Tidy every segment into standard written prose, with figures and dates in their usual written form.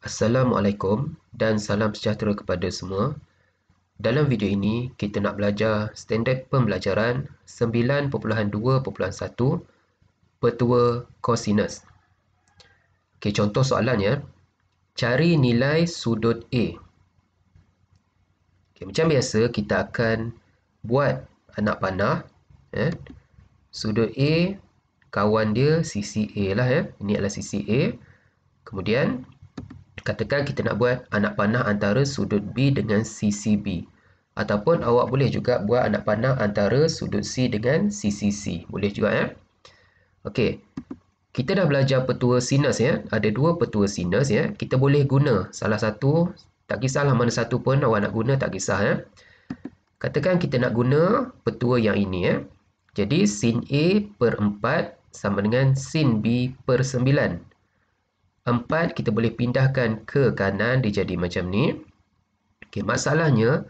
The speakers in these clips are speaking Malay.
Assalamualaikum dan salam sejahtera kepada semua. Dalam video ini, kita nak belajar standard pembelajaran 9.2.1 petua kosinus. Okey, contoh soalannya, cari nilai sudut A. Okey, macam biasa, kita akan buat anak panah. Sudut A, kawan dia sisi A lah. Ini adalah sisi A. Kemudian, katakan kita nak buat anak panah antara sudut B dengan sisi B. Ataupun awak boleh juga buat anak panah antara sudut C dengan sisi C. Boleh juga Okey. Kita dah belajar petua sinus Ada dua petua sinus Kita boleh guna salah satu, tak kisahlah mana satu pun awak nak guna, tak kisah Katakan kita nak guna petua yang ini Jadi sin A per 4 sama dengan sin B per 9. 4 kita boleh pindahkan ke kanan, dia jadi macam ni. Okey, masalahnya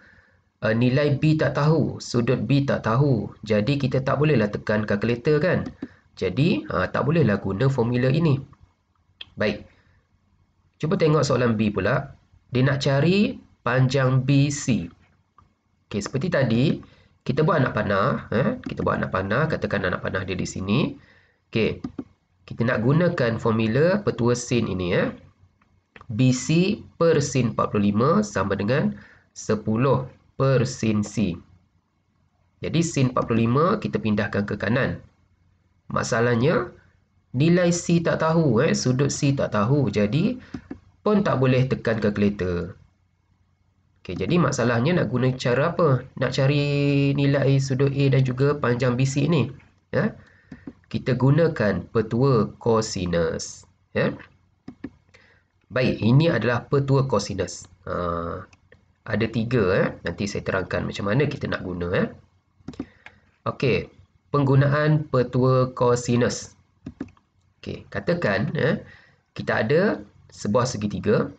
nilai B tak tahu, sudut B tak tahu. Jadi kita tak bolehlah tekan kalkulator kan. Jadi tak bolehlah guna formula ini. Baik. Cuba tengok soalan B pula. Dia nak cari panjang BC. Okey, seperti tadi kita buat anak panah, kita buat anak panah, katakan anak panah dia di sini. Okey. Kita nak gunakan formula petua sin ini BC per sin 45 sama dengan 10 per sin C. Jadi sin 45 kita pindahkan ke kanan. Masalahnya nilai C tak tahu, sudut C tak tahu. Jadi pun tak boleh tekan kalkulator. Okey, jadi masalahnya nak guna cara apa? Nak cari nilai sudut A dan juga panjang BC ni. Kita gunakan petua kosinus. Baik, ini adalah petua kosinus. Ada 3 nanti saya terangkan macam mana kita nak guna Okey, penggunaan petua kosinus. Okey, katakan kita ada sebuah segitiga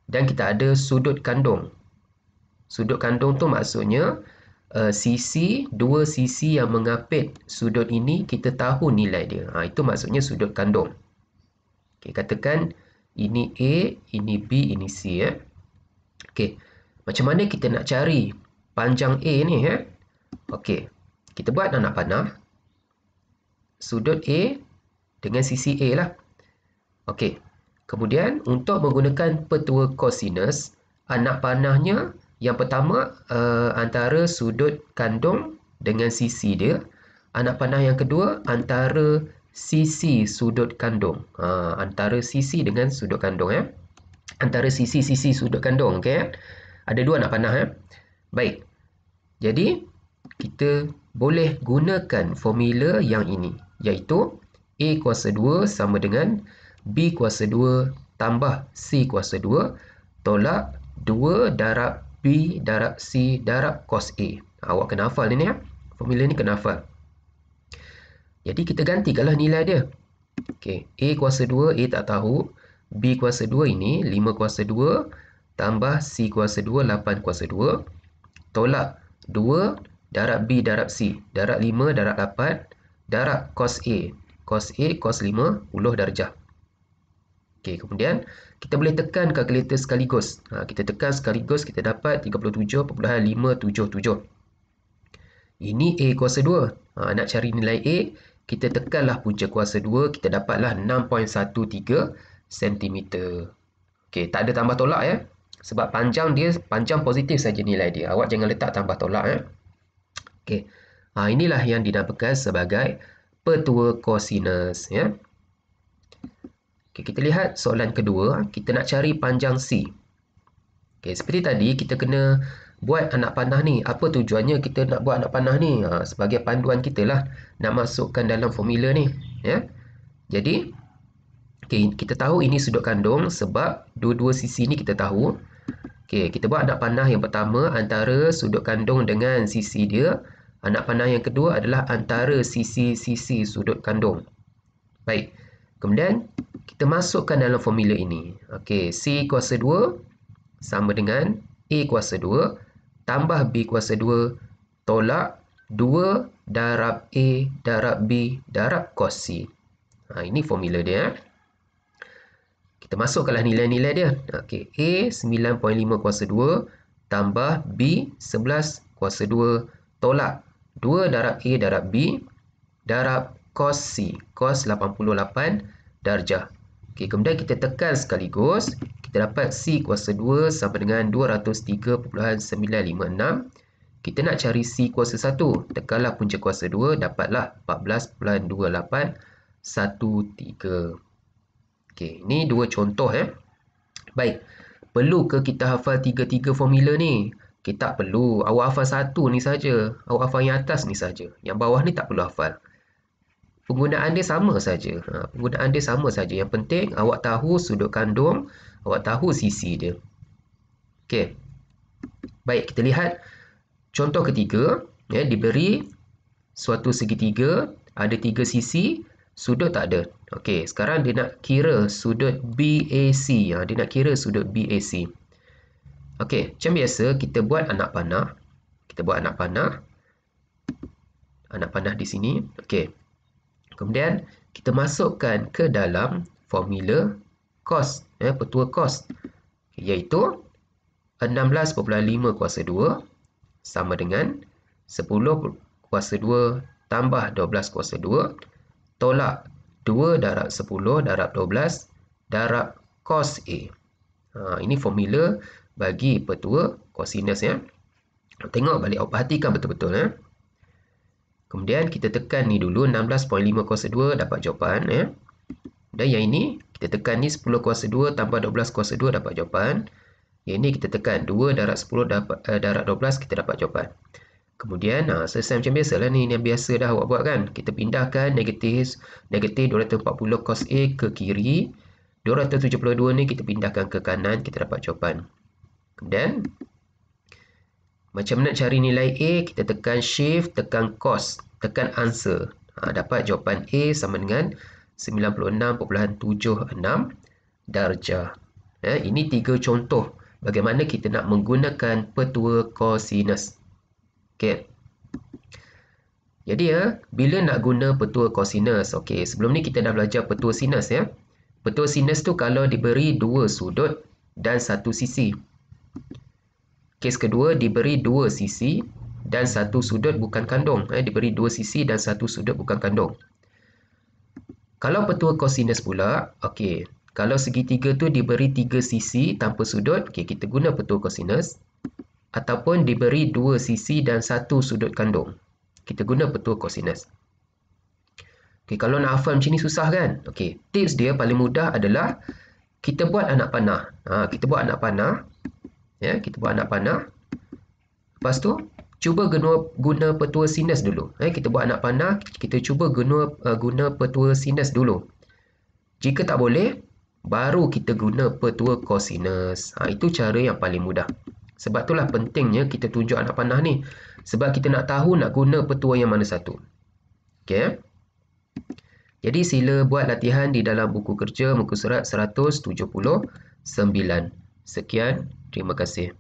dan kita ada sudut kandung. Sudut kandung tu maksudnya dua sisi yang mengapit sudut ini kita tahu nilai dia. Itu maksudnya sudut kandung. Okey, katakan ini A, ini B, ini C Okey, macam mana kita nak cari panjang A ni Okey, kita buat anak panah sudut A dengan sisi A lah. Okey, kemudian untuk menggunakan petua kosinus, anak panahnya yang pertama antara sudut kandung dengan sisi dia. Anak panah yang kedua antara sisi sudut kandung. Antara sisi dengan sudut kandung Antara sisi-sisi sudut kandung. Okey, ada dua anak panah Baik. Jadi kita boleh gunakan formula yang ini, iaitu A kuasa 2 sama dengan B kuasa 2 tambah C kuasa 2 tolak 2 darab B darab C darab cos A. Awak kena hafal ini formula ni kena hafal. Jadi kita gantikanlah nilai dia. Okey, A kuasa 2 A tak tahu, B kuasa 2 ini 5 kuasa 2 tambah C kuasa 2 8 kuasa 2 tolak 2 darab B darab C darab 5 darab 8 darab cos A. Cos A cos 50 darjah. Okey, kemudian kita boleh tekan kalkulator sekaligus. Kita tekan sekaligus, kita dapat 37.577. Ini A kuasa 2. Nak cari nilai A, kita tekanlah punca kuasa 2, kita dapatlah 6.13 cm. Okey, tak ada tambah tolak Sebab panjang dia, panjang positif saja nilai dia. Awak jangan letak tambah tolak Okey. Inilah yang dinamakan sebagai petua kosinus Okey, kita lihat soalan kedua, kita nak cari panjang C. Okey, seperti tadi kita kena buat anak panah ni. Apa tujuannya kita nak buat anak panah ni? Sebagai panduan kita lah nak masukkan dalam formula ni Jadi okey, kita tahu ini sudut kandung sebab dua-dua sisi ni kita tahu. Okey, kita buat anak panah yang pertama antara sudut kandung dengan sisi dia. Anak panah yang kedua adalah antara sisi-sisi sudut kandung. Baik. Kemudian kita masukkan dalam formula ini. Okey, C kuasa 2 sama dengan A kuasa 2 tambah B kuasa 2 tolak 2 darab A darab B darab cos C. Ini formula dia Kita masukkanlah nilai-nilai dia. Okey, A 9.5 kuasa 2 tambah B 11 kuasa 2 tolak 2 darab A darab B darab cos C, cos 88 darjah. Okey, kemudian kita tekan sekaligus, kita dapat C kuasa 2 sama dengan 203.956. Kita nak cari C kuasa 1, tekanlah punca kuasa 2, dapatlah 14.2813. Okey, ini dua contoh Baik, perlu ke kita hafal 3 formula ni? Okay, tak perlu. Awak hafal satu ni saja. Awak hafal yang atas ni saja. Yang bawah ni tak perlu hafal. Penggunaan dia sama saja. Penggunaan dia sama saja. Yang penting awak tahu sudut kandung, awak tahu sisi dia. Okey. Baik, kita lihat contoh ketiga. Diberi suatu segitiga, ada 3 sisi, sudut tak ada. Okey, sekarang dia nak kira sudut BAC. Dia nak kira sudut BAC. Okey, macam biasa kita buat anak panah. Kita buat anak panah. Anak panah di sini. Okey. Kemudian kita masukkan ke dalam formula cos, petua cos, iaitu 16.5 kuasa 2 sama dengan 10 kuasa 2 tambah 12 kuasa 2 tolak 2 darab 10 darab 12 darab cos A. Ini formula bagi petua kosinus Tengok balik, awak perhatikan betul-betul Kemudian kita tekan ni dulu, 16.5 kuasa 2 dapat jawapan Dan yang ini kita tekan ni 10 kuasa 2 tambah 12 kuasa 2 dapat jawapan. Yang ini kita tekan 2 darab 10 darab 12 kita dapat jawapan. Kemudian selesai macam biasalah ni, yang biasa dah awak buat kan. Kita pindahkan negatif 240 cos A ke kiri. 272 ni kita pindahkan ke kanan, kita dapat jawapan. Kemudian macam nak cari nilai A, kita tekan shift, tekan cos, tekan answer. Dapat jawapan A sama dengan 96.76 darjah. Ini 3 contoh bagaimana kita nak menggunakan petua kosinus. Okey. Jadi bila nak guna petua kosinus, okey, sebelum ni kita dah belajar petua sinus Petua sinus tu kalau diberi 2 sudut dan 1 sisi. Kes kedua diberi 2 sisi dan 1 sudut bukan kandung. Diberi 2 sisi dan 1 sudut bukan kandung. Kalau petua kosinus pula, okey, kalau segitiga tu diberi 3 sisi tanpa sudut, okey, kita guna petua kosinus. Ataupun diberi 2 sisi dan 1 sudut kandung, kita guna petua kosinus. Okey, kalau nak hafal macam ni susah kan? Okey, tips dia paling mudah adalah kita buat anak panah. Kita buat anak panah. Kita buat anak panah. Lepas tu cuba guna petua sinus dulu. Kita buat anak panah, kita cuba guna petua sinus dulu. Jika tak boleh, baru kita guna petua kosinus. Itu cara yang paling mudah. Sebab itulah pentingnya kita tunjuk anak panah ni. Sebab kita nak tahu nak guna petua yang mana satu. Okey. Jadi sila buat latihan di dalam buku kerja muka surat 179. Sekian, terima kasih.